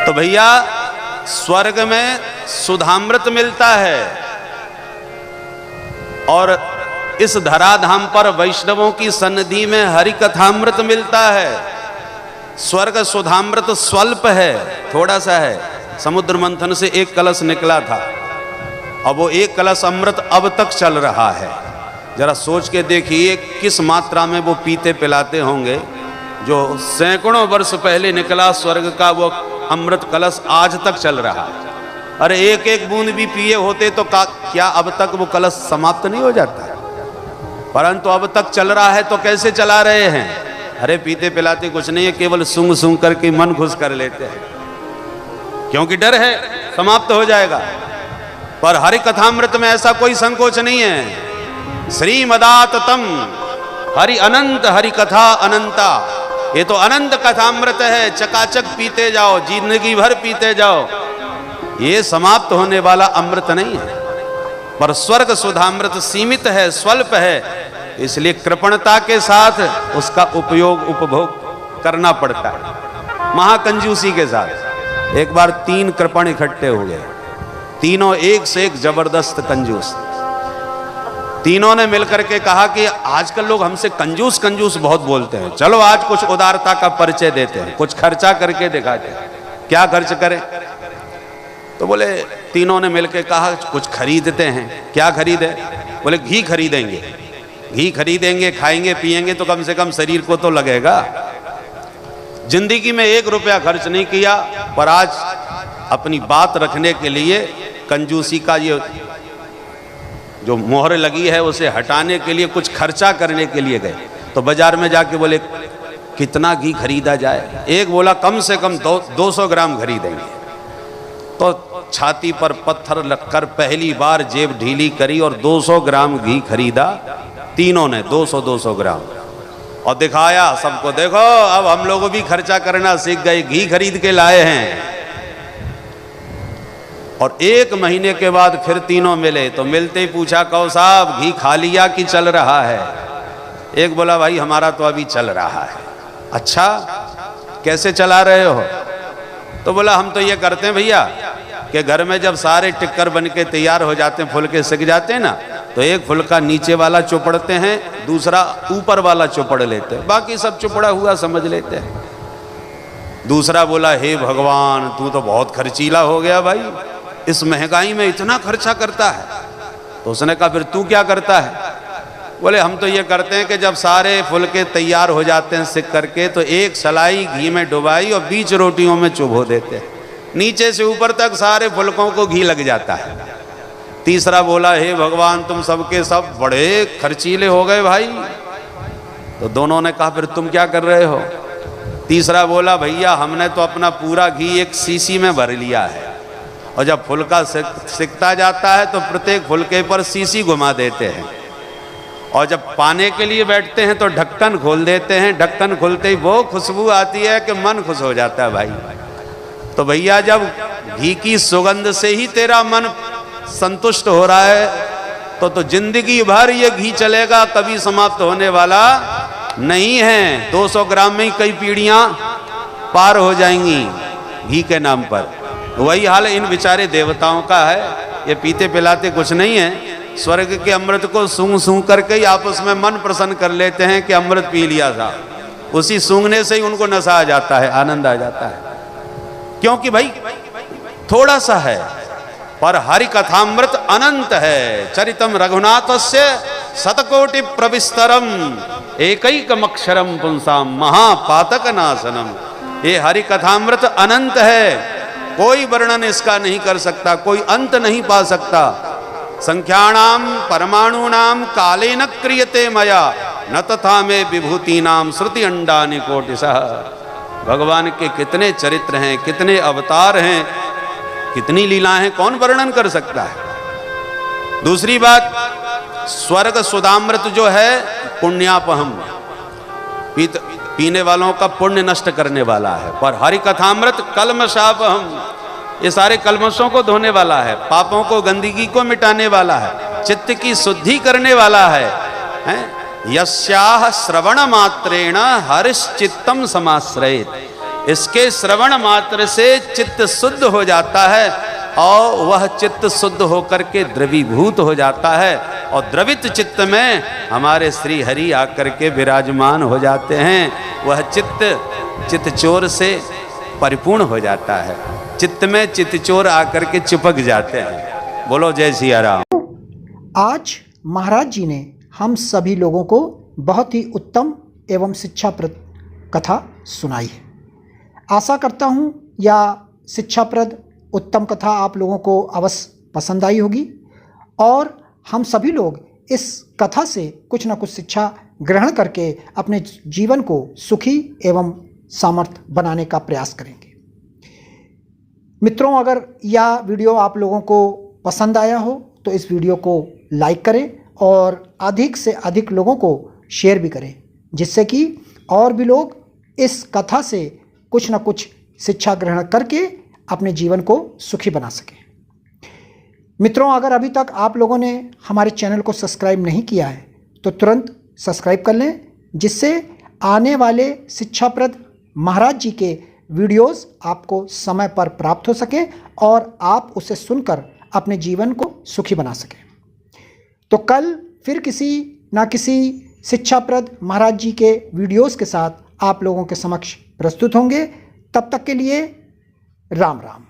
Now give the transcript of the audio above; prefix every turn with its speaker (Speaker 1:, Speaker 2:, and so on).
Speaker 1: तो भैया स्वर्ग में सुधामृत मिलता है और इस धराधाम पर वैष्णवों की सन्निधि में हरि कथामृत मिलता है। स्वर्ग सुधामृत स्वल्प है, थोड़ा सा है। समुद्र मंथन से एक कलश निकला था, अब वो एक कलश अमृत अब तक चल रहा है। जरा सोच के देखिए किस मात्रा में वो पीते पिलाते होंगे। जो सैकड़ों वर्ष पहले निकला स्वर्ग का वो अमृत कलश आज तक चल रहा है। अरे एक एक बूंद भी पिए होते तो क्या अब तक वो कलश समाप्त नहीं हो जाता? परंतु अब तक चल रहा है तो कैसे चला रहे हैं? अरे पीते पिलाते कुछ नहीं है, केवल सूंघ सूंघ करके मन खुश कर लेते हैं, क्योंकि डर है समाप्त हो जाएगा। पर हरि कथामृत में ऐसा कोई संकोच नहीं है। श्रीमदाततम हरि अनंत, हरि कथा अनंता। ये तो अनंत कथामृत है, चकाचक पीते जाओ, जिंदगी भर पीते जाओ। ये समाप्त होने वाला अमृत नहीं है। पर स्वर्ग सुधामृत सीमित है, स्वल्प है, इसलिए कृपणता के साथ उसका उपयोग उपभोग करना पड़ता है, महाकंजूसी के साथ। एक बार 3 कृपण इकट्ठे हो गए, तीनों एक से एक जबरदस्त कंजूस। तीनों ने मिलकर के कहा कि आजकल लोग हमसे कंजूस कंजूस बहुत बोलते हैं, चलो आज कुछ उदारता का परिचय देते हैं, कुछ खर्चा करके दिखाते हैं। क्या खर्च करें? तो बोले, तीनों ने मिलकर कहा कुछ खरीदते हैं। क्या खरीदे? बोले घी खरीदेंगे। घी खरीदेंगे, खाएंगे पिएंगे तो कम से कम शरीर को तो लगेगा। जिंदगी में 1 रुपया खर्च नहीं किया, पर आज अपनी बात रखने के लिए कंजूसी का ये जो मोहर लगी है उसे हटाने के लिए कुछ खर्चा करने के लिए गए। तो बाजार में जाके बोले कितना घी खरीदा जाए? एक बोला कम से कम 200 ग्राम खरीदेंगे। तो छाती पर पत्थर रखकर पहली बार जेब ढीली करी और 200 ग्राम घी खरीदा। तीनों ने 200-200 ग्राम और दिखाया सबको, देखो अब हम लोग भी खर्चा करना सीख गए, घी खरीद के लाए हैं। और 1 महीने के बाद फिर तीनों मिले, तो मिलते ही पूछा, कहो साहब घी खा लिया कि चल रहा है? एक बोला भाई हमारा तो अभी चल रहा है। अच्छा कैसे चला रहे हो? तो बोला हम तो ये करते हैं भैया कि घर में जब सारे टिक्कर बन के तैयार हो जाते हैं, फुलके सिक जाते हैं ना, तो एक फुलका नीचे वाला चुपड़ते हैं, दूसरा ऊपर वाला चुपड़ लेते हैं, बाकी सब चुपड़ा हुआ समझ लेते हैं। दूसरा बोला हे भगवान तू तो बहुत खर्चीला हो गया भाई, इस महंगाई में इतना खर्चा करता है। तो उसने कहा फिर तू क्या करता है? बोले हम तो ये करते हैं कि जब सारे फुलके तैयार हो जाते हैं सिक करके, तो एक सलाई घी में डुबाई और बीच रोटियों में चुभो देते हैं, नीचे से ऊपर तक सारे फुलकों को घी लग जाता है। तीसरा बोला हे भगवान तुम सबके सब बड़े खर्चीले हो गए भाई। तो दोनों ने कहा फिर तुम क्या कर रहे हो? तीसरा बोला भैया हमने तो अपना पूरा घी एक सीसी में भर लिया है, और जब फुलका सिकता जाता है तो प्रत्येक फुलके पर सीसी घुमा देते हैं, और जब पाने के लिए बैठते हैं तो ढक्कन खोल देते हैं। ढक्कन खोलते ही वो खुशबू आती है कि मन खुश हो जाता है भाई। तो भैया जब घी की सुगंध से ही तेरा मन संतुष्ट हो रहा है तो जिंदगी भर ये घी चलेगा, कभी समाप्त होने वाला नहीं है। 200 ग्राम में ही कई पीढ़ियां पार हो जाएंगी घी के नाम पर। वही हाल इन बेचारे देवताओं का है, ये पीते पिलाते कुछ नहीं है। स्वर्ग के अमृत को सूंघ सूंघ करके ही आपस में मन प्रसन्न कर लेते हैं कि अमृत पी लिया था। उसी सूंघने से ही उनको नशा आ जाता है, आनंद आ जाता है, क्योंकि भाई थोड़ा सा है। पर हरि कथामृत अनंत है। चरितम रघुनाथस्य शतकोटि प्रविस्तरम एकैकमक्षरम पुंसाम महापातक नाशनम। ये हरि कथामृत अनंत है, कोई वर्णन इसका नहीं कर सकता, कोई अंत नहीं पा सकता। संख्याणाम परमाणुनाम काले न क्रियते मया न तथा में विभूति नाम श्रुति अंडानि कोटिशः। भगवान के कितने चरित्र हैं, कितने अवतार हैं, कितनी लीलाएं हैं, कौन वर्णन कर सकता है। दूसरी बात, स्वर्ग सुधामृत जो है पुण्यापहम, पीने वालों का पुण्य नष्ट करने वाला है। पर हरि कथामृत कल्मषापहम, ये सारे कल्मषों को धोने वाला है, पापों को गंदगी को मिटाने वाला है, चित्त की शुद्धि करने वाला है। यस्याह श्रवण मात्रेण हरिश्चित्तम समाश्रयेत। इसके श्रवण मात्र से चित्त शुद्ध हो जाता है और वह चित्त शुद्ध होकर के द्रवीभूत हो जाता है और द्रवित चित्त में हमारे श्री हरि आकर के विराजमान हो जाते हैं। वह चित्तचोर से परिपूर्ण हो जाता है, चित्त में चित्तचोर आकर के चिपक जाते हैं। बोलो जय सिया राम।
Speaker 2: आज महाराज जी ने हम सभी लोगों को बहुत ही उत्तम एवं शिक्षाप्रद कथा सुनाई है। आशा करता हूँ यह शिक्षाप्रद उत्तम कथा आप लोगों को अवश्य पसंद आई होगी और हम सभी लोग इस कथा से कुछ ना कुछ शिक्षा ग्रहण करके अपने जीवन को सुखी एवं सामर्थ्य बनाने का प्रयास करेंगे। मित्रों, अगर यह वीडियो आप लोगों को पसंद आया हो तो इस वीडियो को लाइक करें और अधिक से अधिक लोगों को शेयर भी करें, जिससे कि और भी लोग इस कथा से कुछ ना कुछ शिक्षा ग्रहण करके अपने जीवन को सुखी बना सकें। मित्रों, अगर अभी तक आप लोगों ने हमारे चैनल को सब्सक्राइब नहीं किया है तो तुरंत सब्सक्राइब कर लें, जिससे आने वाले शिक्षाप्रद महाराज जी के वीडियोस आपको समय पर प्राप्त हो सकें और आप उसे सुनकर अपने जीवन को सुखी बना सकें। तो कल फिर किसी ना किसी शिक्षाप्रद महाराज जी के वीडियोस के साथ आप लोगों के समक्ष प्रस्तुत होंगे। तब तक के लिए राम राम।